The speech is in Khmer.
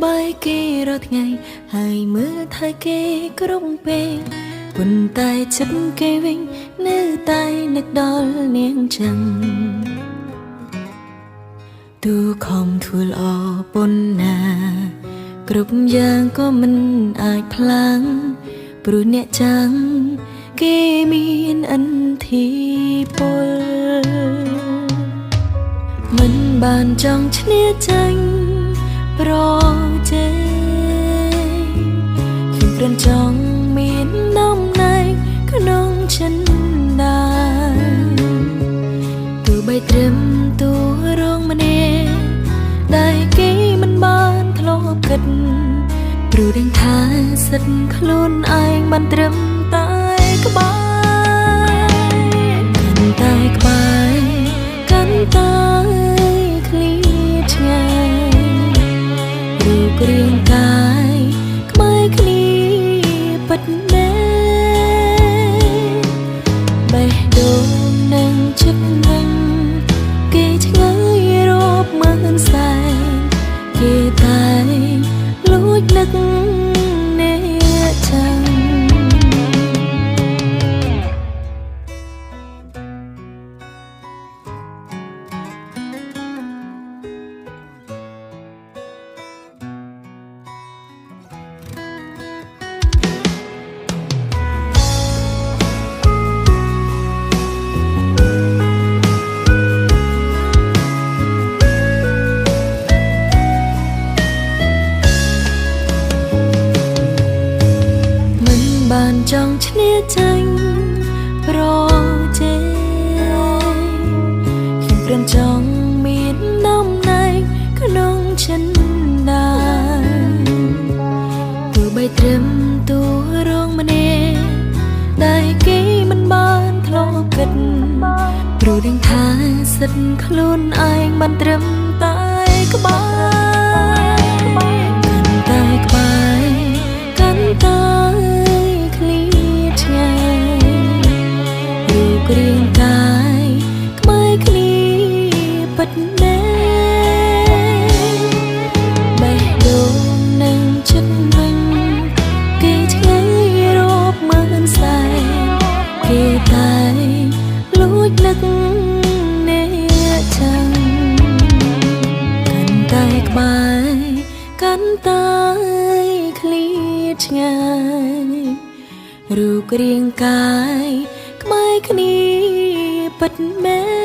បាយគេរាល់ថ្ងៃហើយមើលថែគេគ្រប់ពេលប៉ុន្តែចិត្តគេវិញនៅតែនឹកដល់នាងចឹងទូខំធ្វើល្អប៉ុណ្ណាគ្រប់យ៉ាងក៏មិនអាចផ្លាំងព្រោះអ្នកចាំងគេមានឥទ្ធិពលមិនបានចង់ឈ្នះចាញ់ប្រជែងខ្ញុំព្រានចង់មានតំណែងក្នុងចិនដែរទោះបីត្រឹមតួរងម្នាក់ដែលគេមិនបានធ្លាប់គិតព្រោះដឹងថាសិទ្ធខ្លួនឯងបានត្រឹមតែក្បែរកាន់តែក្បែរកាន់តែឃ្លាតឆ្ងាយរូបរាងកាយក្បែរគ្នាពិតណាស់បេះដូងនឹងចិត្តនឹងគេឆ្ងាយរាប់ម៉ឺនសែនគេតែលួចនឹកអ្នកចាំបានចង់ឈ្នះចាញ់ប្រជែងខ្ញុំព្រានចង់មានតំណែងក្នុងចិនដែរទោះបីត្រឹមតួរងម្នាក់ដែលគេមិនបានធ្លាប់គិតព្រោះដឹងថាសិទ្ធខ្លួនឯងបានត្រឹមតែក្បែរកាន់តែក្បែរកាន់តែរាងកាយក្បែរគ្នាពិតណាស់បេះដូងនឹងចិត្តវិញគេឆ្ងាយរាប់ម៉ឺនសែនគេតែលួចនឹកអ្នកចាំកាន់តែក្បែរកាន់តែឃ្លាតឆ្ងាយរូបរាងកាយក្បែរគ្នាពិតមែន